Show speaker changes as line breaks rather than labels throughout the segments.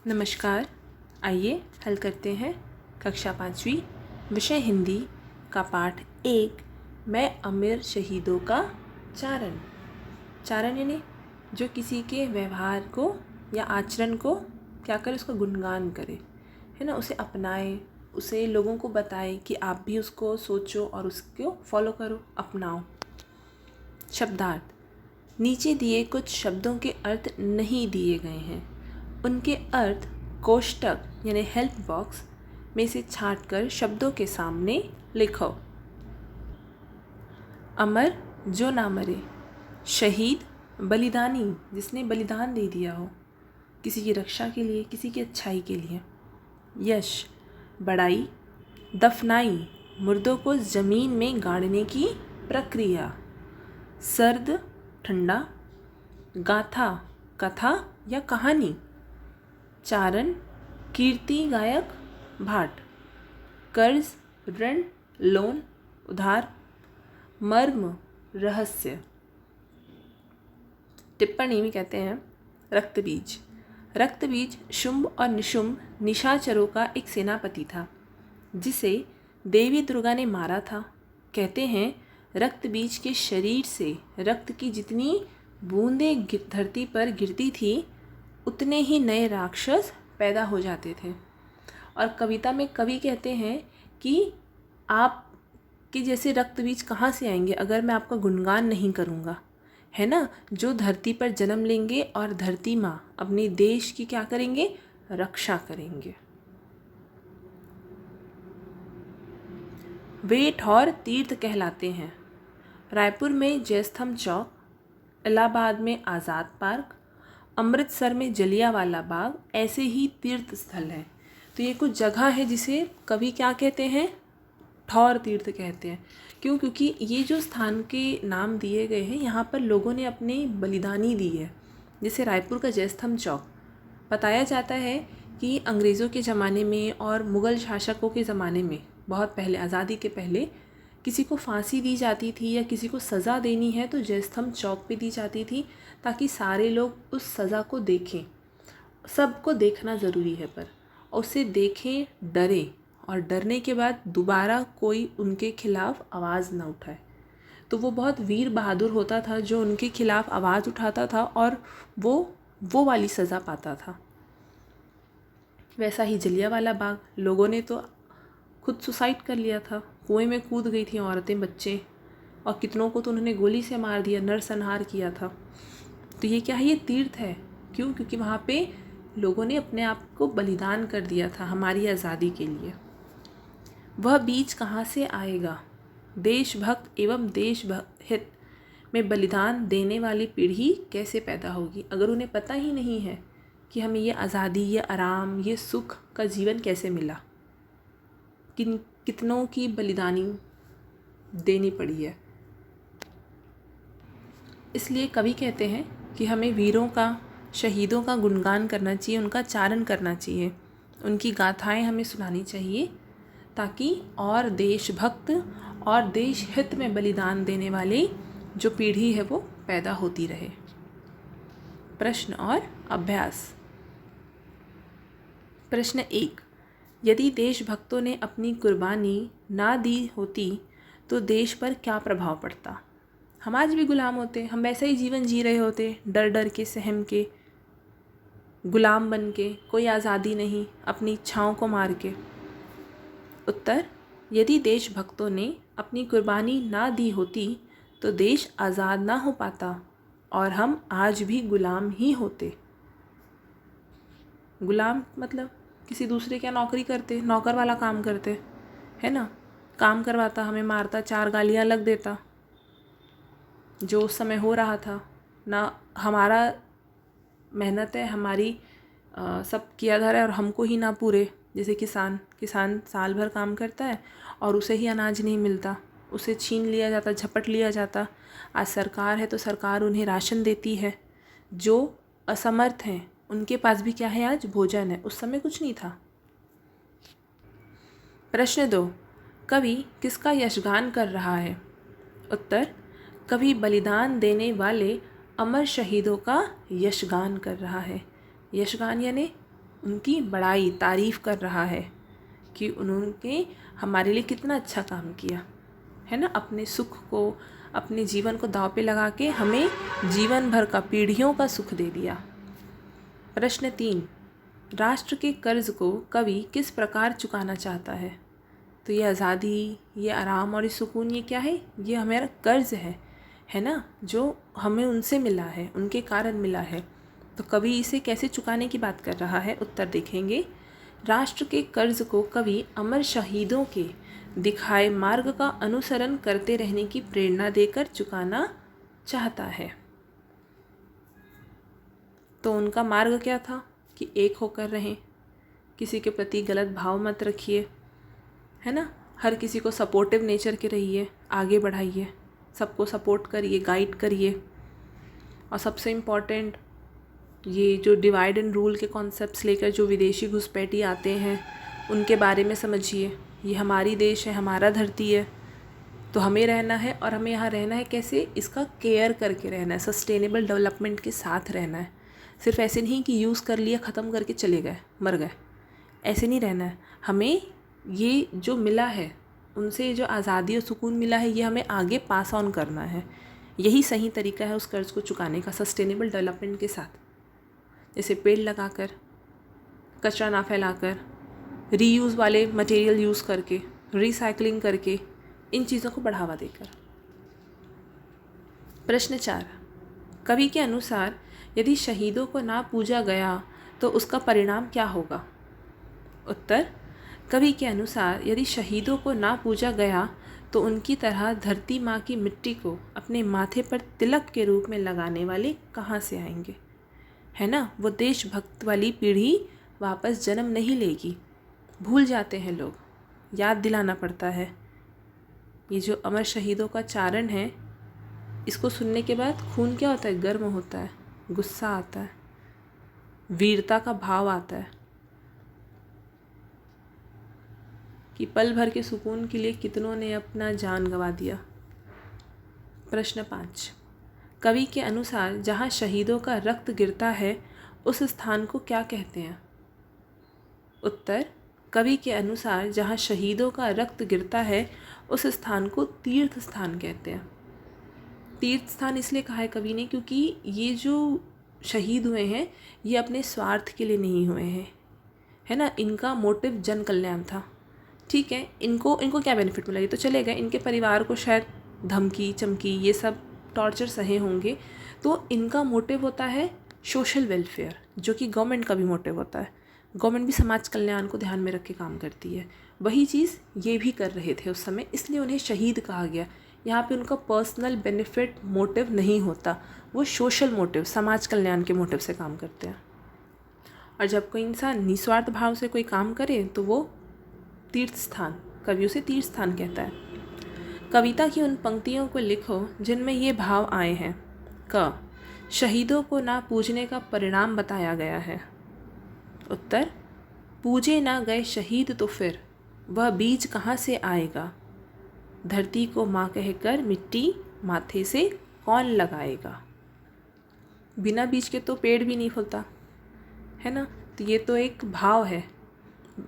नमस्कार। आइए हल करते हैं कक्षा 5वीं विषय हिंदी का पाठ 1 मैं अमर शहीदों का चारण। चारण यानी जो किसी के व्यवहार को या आचरण को क्या करे, उसका गुणगान करे, है ना, उसे अपनाए, उसे लोगों को बताए कि आप भी उसको सोचो और उसको फॉलो करो, अपनाओ। शब्दार्थ। नीचे दिए कुछ शब्दों के अर्थ नहीं दिए गए हैं, उनके अर्थ कोष्टक यानी हेल्प बॉक्स में से छांटकर शब्दों के सामने लिखो। अमर जो ना मरे, शहीद बलिदानी जिसने बलिदान दे दिया हो किसी की रक्षा के लिए, किसी की अच्छाई के लिए। यश बड़ाई, दफनाई मुर्दों को ज़मीन में गाड़ने की प्रक्रिया। सर्द ठंडा, गाथा कथा या कहानी। चारण कीर्ति गायक भाट। कर्ज ऋण लोन उधार। मर्म रहस्य। टिप्पणी में कहते हैं रक्तबीज। रक्तबीज शुंभ और निशुंभ निशाचरों का एक सेनापति था जिसे देवी दुर्गा ने मारा था। कहते हैं रक्तबीज के शरीर से रक्त की जितनी बूंदें धरती पर गिरती थी उतने ही नए राक्षस पैदा हो जाते थे। और कविता में कवि कहते हैं कि आप के जैसे रक्तबीज कहाँ से आएंगे अगर मैं आपका गुणगान नहीं करूँगा, है ना, जो धरती पर जन्म लेंगे और धरती माँ अपने देश की क्या करेंगे, रक्षा करेंगे। वे ठौर तीर्थ कहलाते हैं। रायपुर में जयस्तंभ चौक, इलाहाबाद में आज़ाद पार्क, अमृतसर में जलियांवाला बाग ऐसे ही तीर्थ स्थल हैं। तो ये कुछ जगह है जिसे कवि क्या कहते हैं, ठौर तीर्थ कहते हैं। क्यों? क्योंकि ये जो स्थान के नाम दिए गए हैं यहाँ पर लोगों ने अपनी बलिदानी दी है। जैसे रायपुर का जयस्तंभ चौक, बताया जाता है कि अंग्रेज़ों के ज़माने में और मुग़ल शासकों के ज़माने में, बहुत पहले, आज़ादी के पहले, किसी को फांसी दी जाती थी या किसी को सज़ा देनी है तो जयस्तंभ चौक पे दी जाती थी ताकि सारे लोग उस सज़ा को देखें। सबको देखना ज़रूरी है पर उसे देखें, डरें और डरने के बाद दोबारा कोई उनके खिलाफ़ आवाज़ ना उठाए। तो वो बहुत वीर बहादुर होता था जो उनके खिलाफ़ आवाज़ उठाता था और वो वाली सज़ा पाता था। वैसा ही जलियांवाला बाग, लोगों ने तो खुद सुसाइड कर लिया था, कुएं में कूद गई थी औरतें बच्चे, और कितनों को तो उन्होंने गोली से मार दिया, नरसंहार किया था। तो ये क्या है, ये तीर्थ है। क्यों? क्योंकि वहाँ पे लोगों ने अपने आप को बलिदान कर दिया था हमारी आज़ादी के लिए। वह बीज कहाँ से आएगा? देशभक्त एवं देशहित में बलिदान देने वाली पीढ़ी कैसे पैदा होगी? अगर उन्हें पता ही नहीं है कि हमें ये आज़ादी, ये आराम, ये सुख का जीवन कैसे मिला, कितनों की बलिदानी देनी पड़ी है। इसलिए कवि कहते हैं कि हमें वीरों का, शहीदों का गुणगान करना चाहिए, उनका चारण करना चाहिए, उनकी गाथाएं हमें सुनानी चाहिए ताकि और देशभक्त और देश हित में बलिदान देने वाली जो पीढ़ी है वो पैदा होती रहे। प्रश्न और अभ्यास। प्रश्न 1, यदि देशभक्तों ने अपनी कुर्बानी ना दी होती तो देश पर क्या प्रभाव पड़ता? हम आज भी गुलाम होते, हम वैसा ही जीवन जी रहे होते, डर डर के, सहम के, गुलाम बन के, कोई आज़ादी नहीं, अपनी इच्छाओं को मार के। उत्तर, यदि देशभक्तों ने अपनी कुर्बानी ना दी होती तो देश आज़ाद ना हो पाता और हम आज भी गुलाम ही होते। गुलाम मतलब किसी दूसरे क्या नौकरी करते, नौकर वाला काम करते, है ना, काम करवाता, हमें मारता, 4 गालियाँ लग देता, जो उस समय हो रहा था ना। हमारा मेहनत है, हमारी सब किया जा रहा है और हमको ही ना पूरे। जैसे किसान साल भर काम करता है और उसे ही अनाज नहीं मिलता, उसे छीन लिया जाता, झपट लिया जाता। आज सरकार है तो सरकार उन्हें राशन देती है। जो असमर्थ हैं उनके पास भी क्या है, आज भोजन है, उस समय कुछ नहीं था। प्रश्न 2, कवि किसका यशगान कर रहा है? उत्तर, कवि बलिदान देने वाले अमर शहीदों का यशगान कर रहा है। यशगान यानी उनकी बड़ाई तारीफ़ कर रहा है कि उन्होंने हमारे लिए कितना अच्छा काम किया है ना, अपने सुख को, अपने जीवन को दांव पे लगा के हमें जीवन भर का, पीढ़ियों का सुख दे दिया। प्रश्न 3, राष्ट्र के कर्ज को कवि किस प्रकार चुकाना चाहता है? तो ये आज़ादी, ये आराम और ये सुकून, ये क्या है? ये हमारा कर्ज है ना, जो हमें उनसे मिला है, उनके कारण मिला है। तो कवि इसे कैसे चुकाने की बात कर रहा है? उत्तर देखेंगे। राष्ट्र के कर्ज को कवि अमर शहीदों के दिखाए मार्ग का अनुसरण करते रहने की प्रेरणा देकर चुकाना चाहता है। तो उनका मार्ग क्या था कि एक होकर रहें, किसी के प्रति गलत भाव मत रखिए, है ना, हर किसी को सपोर्टिव नेचर के रहिए, आगे बढ़ाइए, सबको सपोर्ट करिए, गाइड करिए। और सबसे इम्पॉर्टेंट, ये जो डिवाइड एंड रूल के कॉन्सेप्ट्स लेकर जो विदेशी घुसपैठी आते हैं उनके बारे में समझिए। ये हमारी देश है, हमारा धरती है, तो हमें रहना है, और हमें यहाँ रहना है कैसे? इसका केयर करके रहना है, सस्टेनेबल डेवलपमेंट के साथ रहना है। सिर्फ ऐसे नहीं कि यूज़ कर लिया, ख़त्म करके चले गए, मर गए, ऐसे नहीं रहना है। हमें ये जो मिला है, उनसे जो आज़ादी और सुकून मिला है, ये हमें आगे पास ऑन करना है। यही सही तरीका है उस कर्ज़ को चुकाने का, सस्टेनेबल डेवलपमेंट के साथ। जैसे पेड़ लगाकर, कचरा ना फैलाकर, रीयूज़ वाले मटेरियल यूज़ करके, रिसाइकलिंग करके, इन चीज़ों को बढ़ावा देकर। प्रश्न 4, कवि के अनुसार यदि शहीदों को ना पूजा गया तो उसका परिणाम क्या होगा? उत्तर, कवि के अनुसार यदि शहीदों को ना पूजा गया तो उनकी तरह धरती माँ की मिट्टी को अपने माथे पर तिलक के रूप में लगाने वाले कहाँ से आएंगे? है ना, वो देशभक्त वाली पीढ़ी वापस जन्म नहीं लेगी। भूल जाते हैं लोग, याद दिलाना पड़ता है। ये जो अमर शहीदों का चारण है, इसको सुनने के बाद खून क्या होता है? गर्म होता है, गुस्सा आता है, वीरता का भाव आता है कि पल भर के सुकून के लिए कितनों ने अपना जान गंवा दिया। प्रश्न 5, कवि के अनुसार जहाँ शहीदों का रक्त गिरता है उस स्थान को क्या कहते हैं? उत्तर, कवि के अनुसार जहाँ शहीदों का रक्त गिरता है उस स्थान को तीर्थ स्थान कहते हैं। तीर्थ स्थान इसलिए कहा है कवि ने क्योंकि ये जो शहीद हुए हैं ये अपने स्वार्थ के लिए नहीं हुए हैं, है ना, इनका मोटिव जन कल्याण था। ठीक है, इनको क्या बेनिफिट मिला? ये तो चले गए, इनके परिवार को शायद धमकी चमकी ये सब टॉर्चर सहे होंगे, तो इनका मोटिव होता है सोशल वेलफेयर, जो कि गवर्नमेंट का भी मोटिव होता है। गवर्नमेंट भी समाज कल्याण को ध्यान में रख के काम करती है। वही चीज़ ये भी कर रहे थे उस समय, इसलिए उन्हें शहीद कहा गया। यहाँ पे उनका पर्सनल बेनिफिट मोटिव नहीं होता, वो सोशल मोटिव, समाज कल्याण के मोटिव से काम करते हैं। और जब कोई इंसान निस्वार्थ भाव से कोई काम करे तो वो तीर्थ स्थान, कवि उसे तीर्थ स्थान कहता है। कविता की उन पंक्तियों को लिखो जिनमें ये भाव आए हैं। क, शहीदों को ना पूजने का परिणाम बताया गया है। उत्तर, पूजे ना गए शहीद तो फिर वह बीज कहाँ से आएगा? धरती को माँ कहकर मिट्टी माथे से कौन लगाएगा? बिना बीज के तो पेड़ भी नहीं फूलता, है ना। तो ये तो एक भाव है,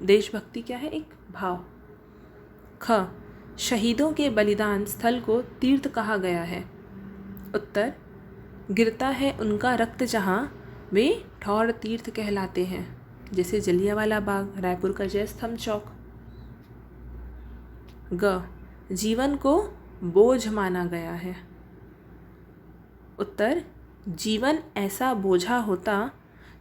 देशभक्ति क्या है? एक भाव। ख, शहीदों के बलिदान स्थल को तीर्थ कहा गया है। उत्तर, गिरता है उनका रक्त जहाँ वे ठौर तीर्थ कहलाते हैं, जैसे जलियांवाला बाग, रायपुर का जय स्तंभ चौक। ग, जीवन को बोझ माना गया है। उत्तर, जीवन ऐसा बोझा होता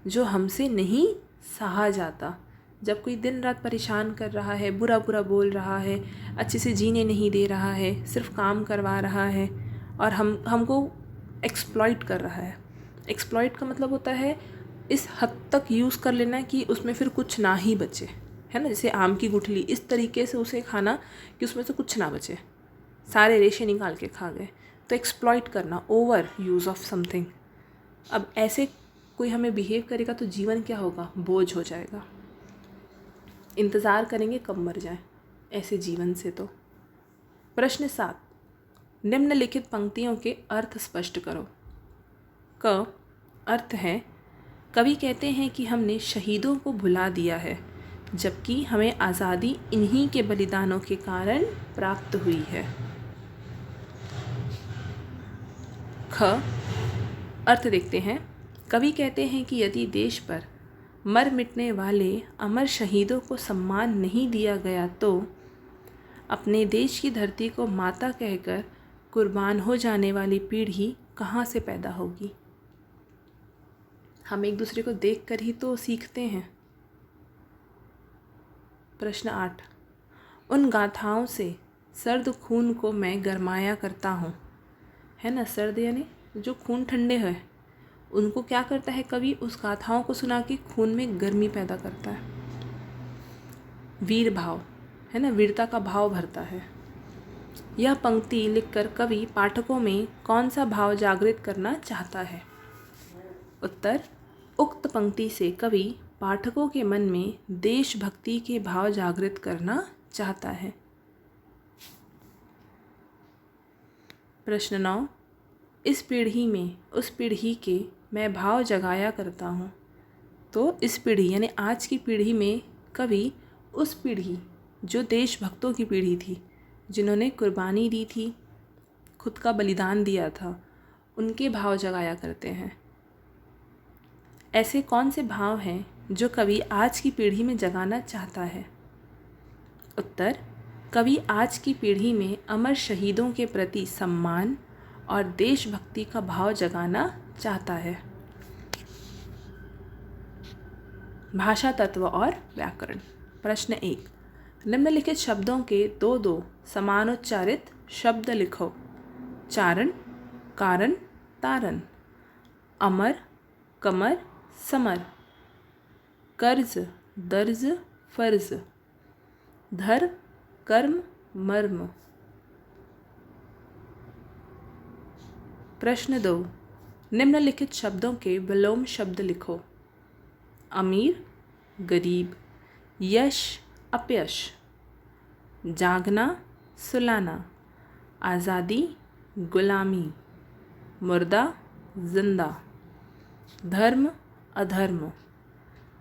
जो हमसे नहीं सहा जाता। जब कोई दिन रात परेशान कर रहा है, बुरा बुरा बोल रहा है, अच्छे से जीने नहीं दे रहा है, सिर्फ काम करवा रहा है और हमको एक्सप्लॉइट कर रहा है। एक्सप्लॉइट का मतलब होता है इस हद तक यूज़ कर लेना कि उसमें फिर कुछ ना ही बचे, है ना। जैसे आम की गुठली, इस तरीके से उसे खाना कि उसमें से कुछ ना बचे, सारे रेशे निकाल के खा गए। तो एक्सप्लॉइट करना, ओवर यूज़ ऑफ समथिंग। अब ऐसे कोई हमें बिहेव करेगा तो जीवन क्या होगा? बोझ हो जाएगा। इंतज़ार करेंगे कब मर जाए ऐसे जीवन से। तो प्रश्न 7, निम्नलिखित पंक्तियों के अर्थ स्पष्ट करो। क, अर्थ है कवि कहते हैं कि हमने शहीदों को भुला दिया है, जबकि हमें आज़ादी इन्हीं के बलिदानों के कारण प्राप्त हुई है। ख, अर्थ देखते हैं। कवि कहते हैं कि यदि देश पर मर मिटने वाले अमर शहीदों को सम्मान नहीं दिया गया तो अपने देश की धरती को माता कहकर कुर्बान हो जाने वाली पीढ़ी कहाँ से पैदा होगी। हम एक दूसरे को देखकर ही तो सीखते हैं। प्रश्न 8, उन गाथाओं से सर्द खून को मैं गरमाया करता हूँ। है ना, सर्द यानी जो खून ठंडे है, उनको क्या करता है कवि, उस गाथाओं को सुना के खून में गर्मी पैदा करता है। वीर भाव, है ना, वीरता का भाव भरता है। यह पंक्ति लिखकर कवि पाठकों में कौन सा भाव जागृत करना चाहता है। उत्तर, उक्त पंक्ति से कवि पाठकों के मन में देशभक्ति के भाव जागृत करना चाहता है। प्रश्न 9, इस पीढ़ी में उस पीढ़ी के मैं भाव जगाया करता हूँ। तो इस पीढ़ी यानी आज की पीढ़ी में कवि उस पीढ़ी जो देशभक्तों की पीढ़ी थी, जिन्होंने कुर्बानी दी थी, खुद का बलिदान दिया था, उनके भाव जगाया करते हैं। ऐसे कौन से भाव हैं जो कवि आज की पीढ़ी में जगाना चाहता है। उत्तर, कवि आज की पीढ़ी में अमर शहीदों के प्रति सम्मान और देशभक्ति का भाव जगाना चाहता है। भाषा तत्व और व्याकरण। प्रश्न 1, निम्नलिखित शब्दों के दो समानोच्चारित शब्द लिखो। चारण, कारण, तारण। अमर, कमर, समर। कर्ज, दर्ज, फर्ज। धर, कर्म, मर्म। प्रश्न 2, निम्नलिखित शब्दों के विलोम शब्द लिखो। अमीर, गरीब। यश, अपयश। जागना, सुलाना। आज़ादी, गुलामी। मुर्दा, जिंदा। धर्म, अधर्म।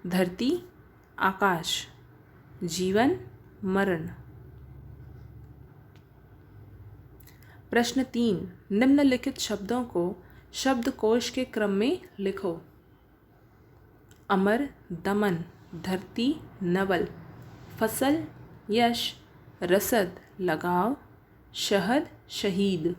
धरती, आकाश। जीवन, मरण। प्रश्न 3, निम्नलिखित शब्दों को शब्दकोश के क्रम में लिखो। अमर, दमन। धरती, नवल। फसल, यश। रसद, लगाव। शहद, शहीद।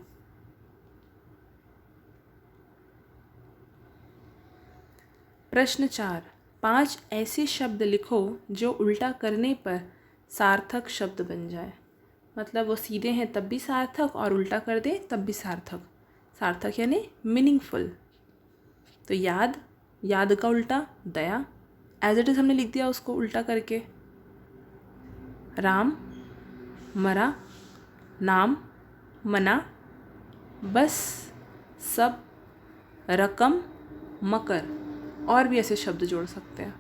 प्रश्न 4, 5 ऐसे शब्द लिखो जो उल्टा करने पर सार्थक शब्द बन जाए। मतलब वो सीधे हैं तब भी सार्थक और उल्टा कर दे तब भी सार्थक। सार्थक यानी मीनिंगफुल। तो याद, याद का उल्टा दया, एज इट इज़ हमने लिख दिया उसको उल्टा करके। राम, मरा। नाम, मना। बस, सब। रकम, मकर। और भी ऐसे शब्द जोड़ सकते हैं।